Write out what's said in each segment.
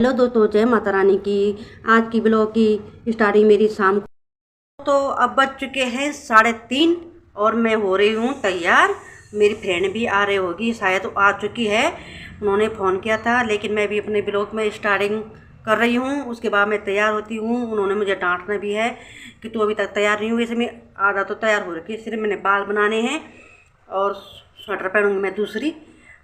Hello दोस्तों, जय माता रानी की। आज की ब्लॉग की स्टार्टिंग मेरी शाम को। तो अब बज चुके हैं 3:30 और मैं हो रही हूँ तैयार। मेरी फ्रेंड भी आ रही होगी, शायद तो आ चुकी है। उन्होंने फ़ोन किया था, लेकिन मैं भी अपने ब्लॉग में स्टार्टिंग कर रही हूँ। उसके बाद मैं तैयार होती हूँ। उन्होंने मुझे डांटना भी है कि तू अभी तक तैयार नहीं हुई। वैसे मैं आधा तो तैयार हो रखी है, सिर्फ मैंने बाल बनाने हैं और स्वेटर पहनूँगी मैं दूसरी।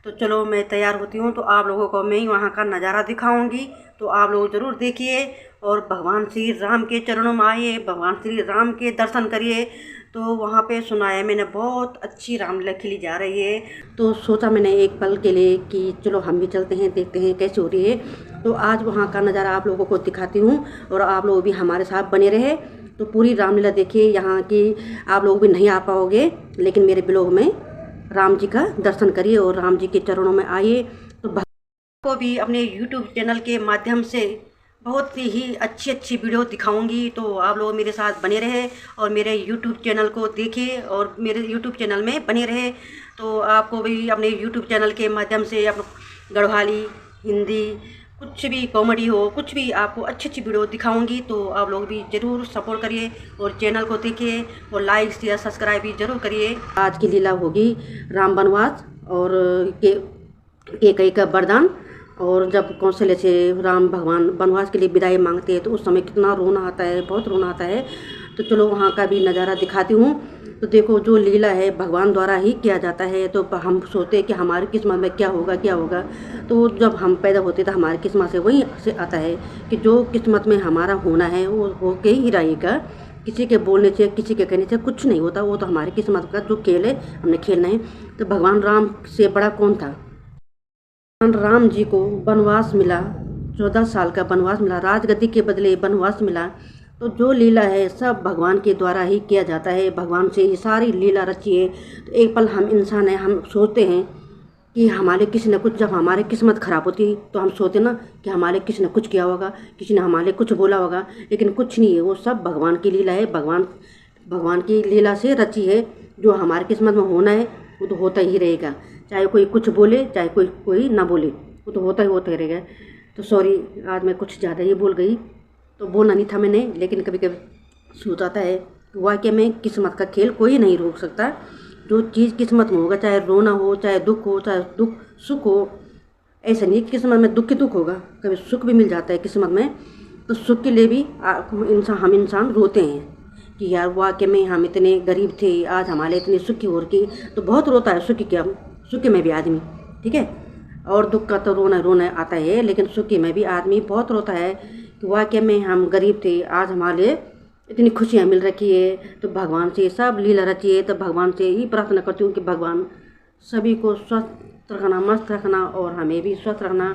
तो चलो मैं तैयार होती हूँ, तो आप लोगों को मैं वहाँ का नज़ारा दिखाऊंगी। तो आप लोग ज़रूर देखिए और भगवान श्री राम के चरणों में आइए, भगवान श्री राम के दर्शन करिए। तो वहाँ पे सुना है मैंने बहुत अच्छी रामलीला खिली जा रही है। तो सोचा मैंने एक पल के लिए कि चलो हम भी चलते हैं, देखते हैं कैसे हो रही है। तो आज वहाँ का नज़ारा आप लोगों को दिखाती हूँ और आप लोग भी हमारे साथ बने रहे। तो पूरी रामलीला देखिए यहाँ की। आप लोग भी नहीं आ पाओगे, लेकिन मेरे ब्लॉग में राम जी का दर्शन करिए और राम जी के चरणों में आइए। तो को भी अपने YouTube चैनल के माध्यम से बहुत ही अच्छी अच्छी वीडियो दिखाऊंगी। तो आप लोग मेरे साथ बने रहे और मेरे YouTube चैनल को देखिए और मेरे YouTube चैनल में बने रहे। तो आपको भी अपने YouTube चैनल के माध्यम से गढ़वाली, हिंदी, कुछ भी कॉमेडी हो, कुछ भी आपको अच्छी अच्छी वीडियो दिखाऊंगी। तो आप लोग भी ज़रूर सपोर्ट करिए और चैनल को देखिए और लाइक शेयर सब्सक्राइब भी ज़रूर करिए। आज की लीला होगी राम वनवास और कई का वरदान। और जब कौशल्य से राम भगवान वनवास के लिए विदाई मांगते हैं तो उस समय कितना रोना आता है, बहुत रोना आता है। तो चलो वहाँ का भी नज़ारा दिखाती हूँ। तो देखो, जो लीला है भगवान द्वारा ही किया जाता है। तो हम सोचते हैं कि हमारी किस्मत में क्या होगा क्या होगा। तो जब हम पैदा होते तो हमारी किस्मत से वही से आता है कि जो किस्मत में हमारा होना है वो होके ही रहेगा। किसी के बोलने से, किसी के कहने से कुछ नहीं होता। वो तो हमारी किस्मत का जो खेल है, हमने खेलना है। तो भगवान राम से बड़ा कौन था। भगवान राम जी को वनवास मिला, 14 साल का वनवास मिला, राजगद्दी के बदले वनवास मिला। तो जो लीला है सब भगवान के द्वारा ही किया जाता है। भगवान से ये सारी लीला रची है। तो एक पल हम इंसान हैं, हम सोचते हैं कि हमारे किसी ने कुछ, जब हमारी किस्मत ख़राब होती तो हम सोचते ना कि हमारे किसी ने कुछ किया होगा, किसी ने हमारे कुछ बोला होगा। लेकिन कुछ नहीं है, वो सब भगवान की लीला है। भगवान की लीला से रची है। जो हमारी किस्मत में होना है वो तो होता ही रहेगा, चाहे कोई कुछ बोले चाहे कोई ना बोले, वो तो होता ही रहेगा। तो सॉरी, आज मैं कुछ ज़्यादा ही बोल गई। तो बोलना नहीं था मैंने, लेकिन कभी कभी सोचाता है कि वाकई में किस्मत का खेल कोई नहीं रोक सकता। जो चीज़ किस्मत में होगा, चाहे रोना हो, चाहे दुख हो, चाहे दुख सुख हो, ऐसा नहीं कि किस्मत में दुख ही दुख होगा, कभी सुख भी मिल जाता है किस्मत में। तो सुख के लिए भी हम इंसान रोते हैं कि यार वाकई में हम इतने गरीब थे, आज हमारे इतनी सुखी हो रही। तो बहुत रोता है सुखी में भी आदमी, ठीक है। और दुख का तो रोना रोना आता है, लेकिन सुखी में भी आदमी बहुत रोता है कि वाकई में हम गरीब थे, आज हमारे इतनी खुशियाँ मिल रखी है। तो भगवान से सब लीला रची है। तो भगवान से ही प्रार्थना करती हूँ कि भगवान सभी को स्वस्थ रखना, मस्त रखना और हमें भी स्वस्थ रखना।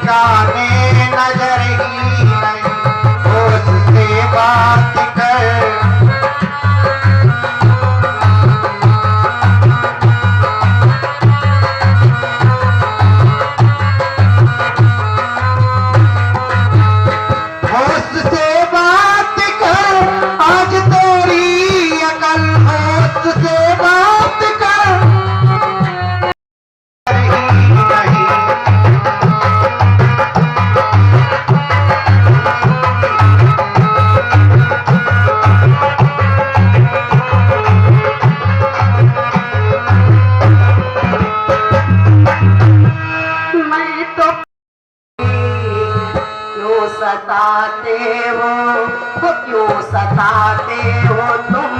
जाने नजर ही नहीं, होश से बात कर। होश से बात कर, आज तेरी अकल, होश से बात कर। सताते हो क्यों सताते हो तुम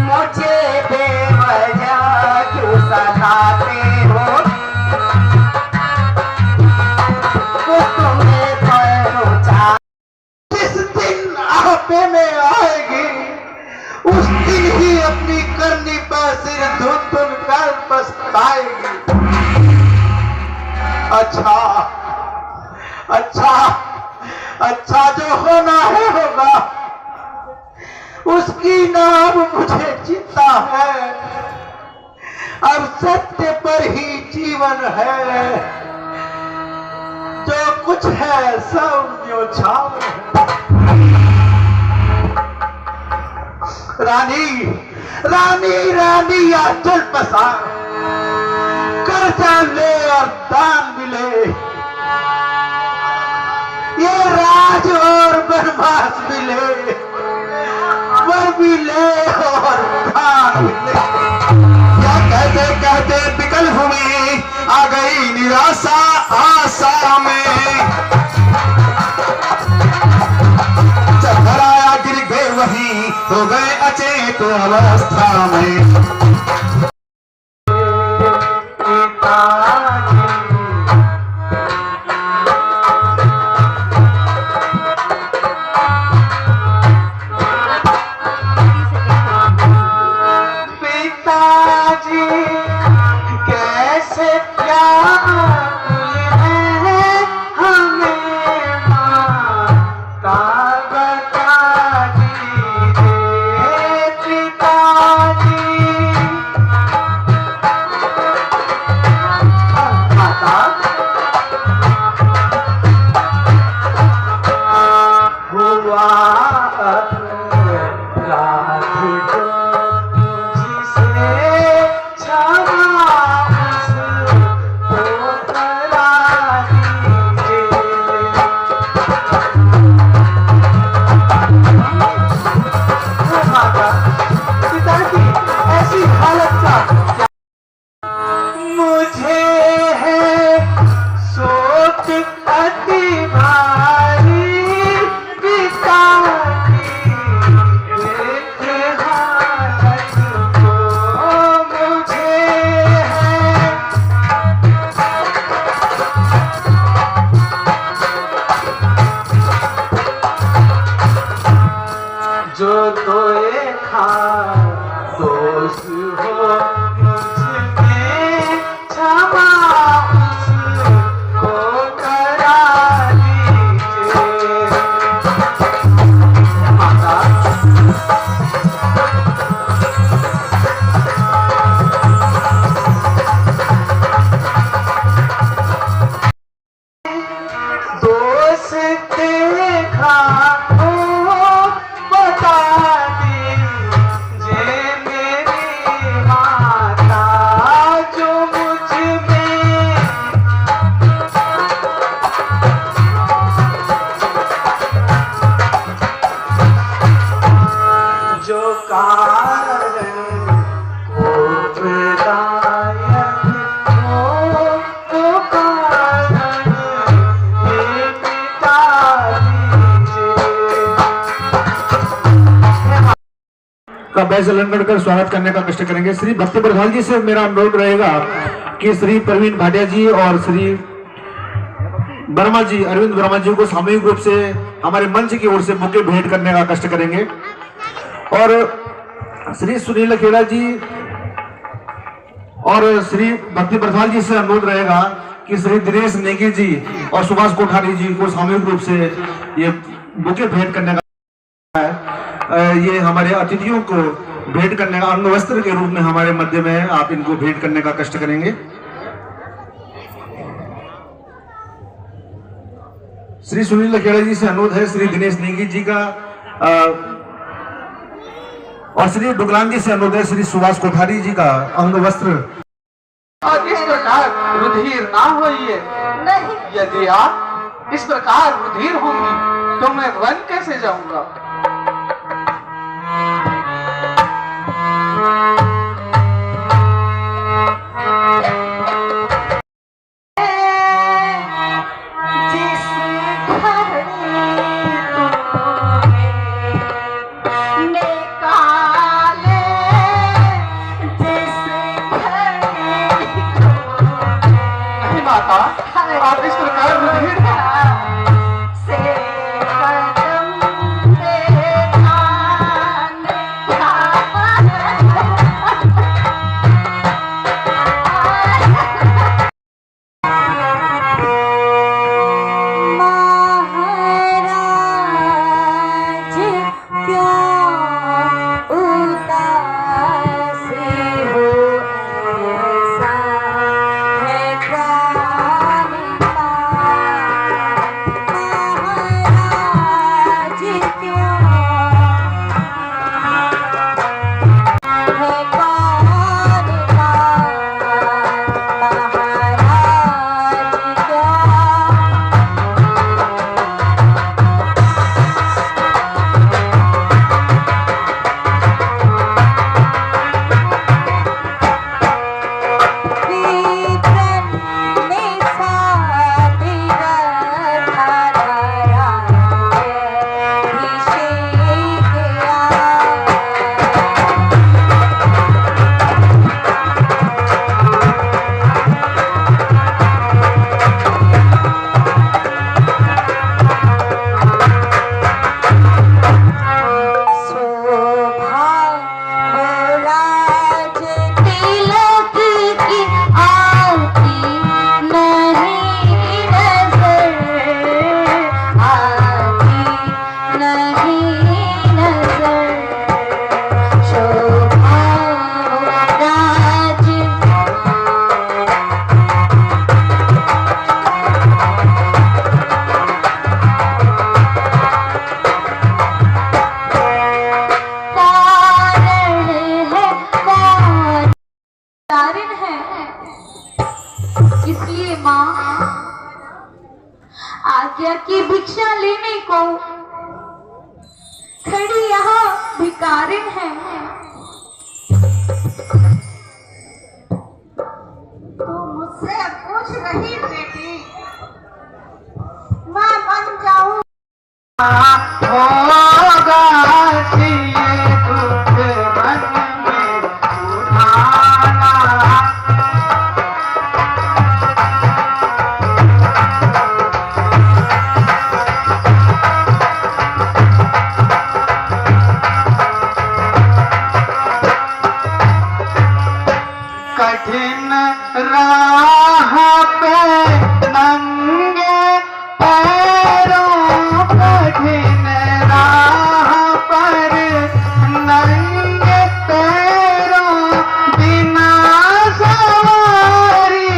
मुझे बेवजह, क्यों सताते हो? तो तुम्हें पहुंचा जिस दिन आपे में आएगी, उस दिन ही अपनी करनी पर सिर धुन धुन कर पछताएगी। अच्छा अच्छा अच्छा, जो होना है होगा, उसकी नाम मुझे चिंता है। अब सत्य पर ही जीवन है, जो कुछ है सब न्योछावर है। रानी रानी रानी या चल पसार, कर्जा ले और दान मिले, ये राज और बनवास मिले, वर भी ले और दान मिले। क्या कहते कहते विकल भूमि आ गई निराशा आशा में, चक्कर आया गिर गए वहीं, हो गए अचेत अवस्था में। का बैज लंगड़ कर स्वागत करने का कष्ट करेंगे। श्री भक्ति प्रधान जी से मेरा अनुरोध रहेगा कि श्री प्रवीण भाटिया जी और श्री वर्मा जी, अरविंद वर्मा जी को सामूहिक रूप से हमारे मंच की ओर से बुके भेंट करने का कष्ट करेंगे। और श्री सुनील खेड़ा जी और श्री भक्ति प्रधान जी से अनुरोध रहेगा कि श्री दिनेश नेगी जी और सुभाष कोठारी जी को सामूहिक रूप से ये बुके भेंट करने का है। ये हमारे अतिथियों को भेंट करने का अंग वस्त्र के रूप में हमारे मध्य में है। आप इनको भेंट करने का कष्ट करेंगे। श्री सुनील लखेड़ा जी से अनुरोध है श्री दिनेश नेगी जी का और श्री डुगलान जी से अनुरोध है श्री सुभाष कोठारी जी का अंग वस्त्र। और इस प्रकार रुधिर ना होइए। नहीं, यदि आप इस प्रकार रुधिर होंगी तो मैं वन कैसे जाऊंगा? आप इस प्रकार रुधिर इसलिए माँ आज्ञा की भिक्षा लेने को खड़ी यहाँ भिखारिन है। तू मुझसे पूछ रही बेटी, मैं बन जाऊं होगा ये दुख मन में उठाना। कठिन राह पे नंगे पैरों, कठिन राह पर नंगे पैरों, बिना सवारी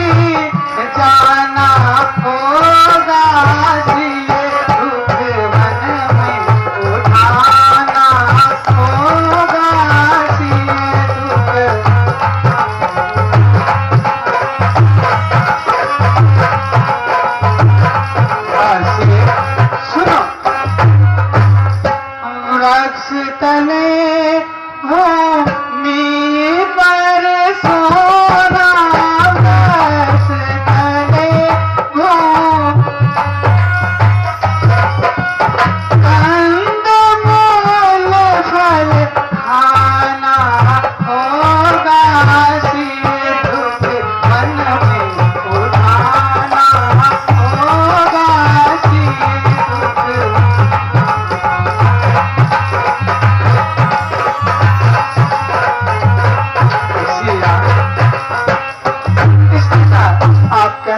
जाना होगा ये दुख मन में उठाना होगा ये दुख।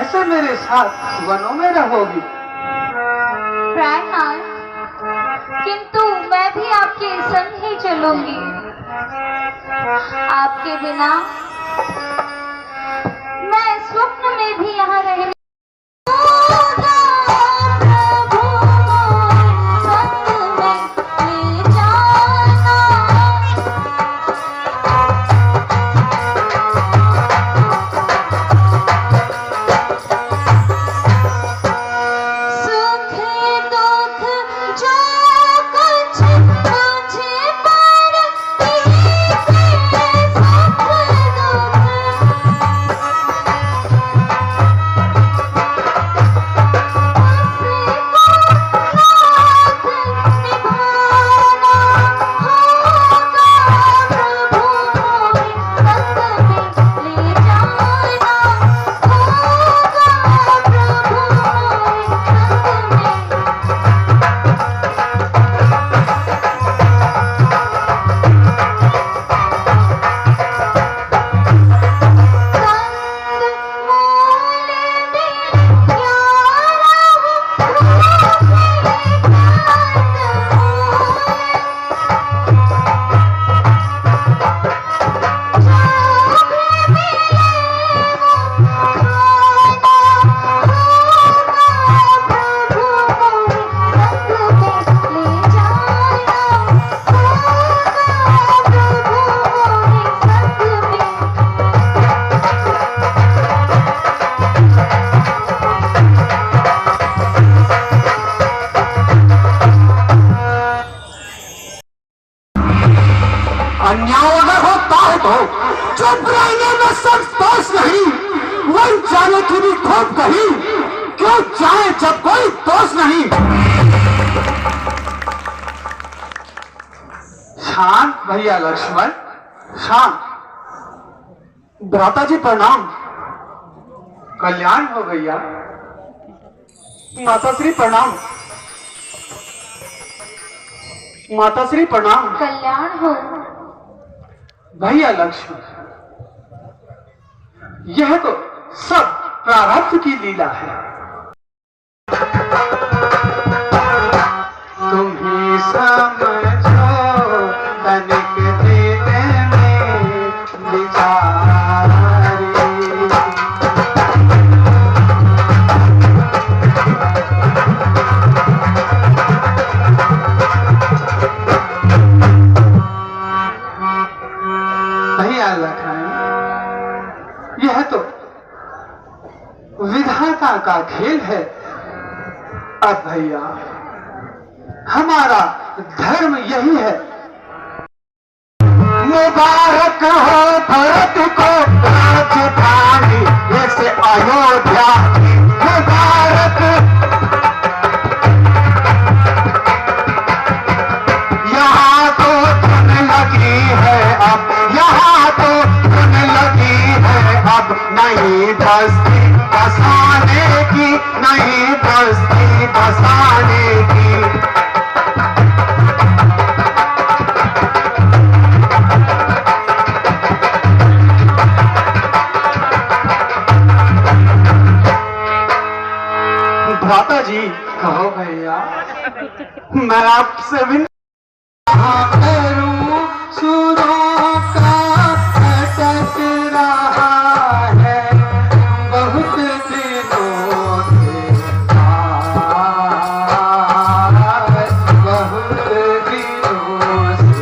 कैसे मेरे साथ वनों में रहोगी? प्राणनाथ, किंतु मैं भी आपके संग ही चलूंगी। आपके बिना मैं स्वप्न में भी यहाँ रहने अन्याय अगर होता है तो चुप रहने में सब दोष नहीं, वही जाने की भी खूब कही, क्यों चाहे जब कोई दोष नहीं। शांत भैया लक्ष्मण, शांत। भ्राता जी प्रणाम। कल्याण हो भैया। माता श्री प्रणाम। माता श्री प्रणाम। कल्याण हो। भैया लक्ष्मण, यह तो सब प्रारब्ध की लीला है। तुम ही समझो तनिक दिल में विचारी। भैया लखन, यह तो विधाता का खेल है। अब भैया, हमारा धर्म यही है। मुबारक हो भरत को राजधानी जैसे अयोध्या। मुबारक यहाँ तो धन लगी है अब, यहाँ तो धन लगी है अब, नहीं बस्ती बसाने की, नहीं बस्ती बसाने की। भ्राता जी, कहो भैया। मैं आपसे भी करूं सुरों का अटक रहा है बहुत दिनों से बहुत दिनों से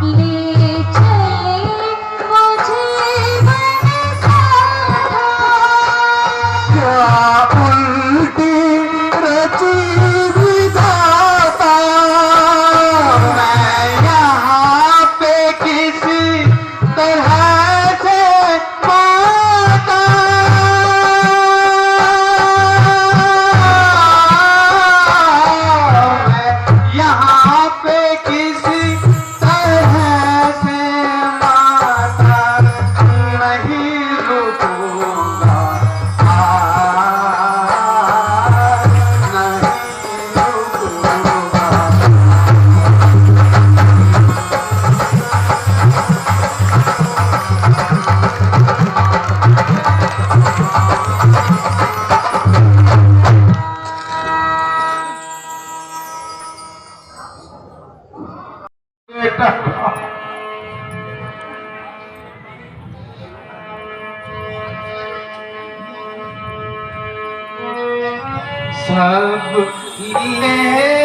ले चले मुझे बन सा था। क्या बेटा। सब ले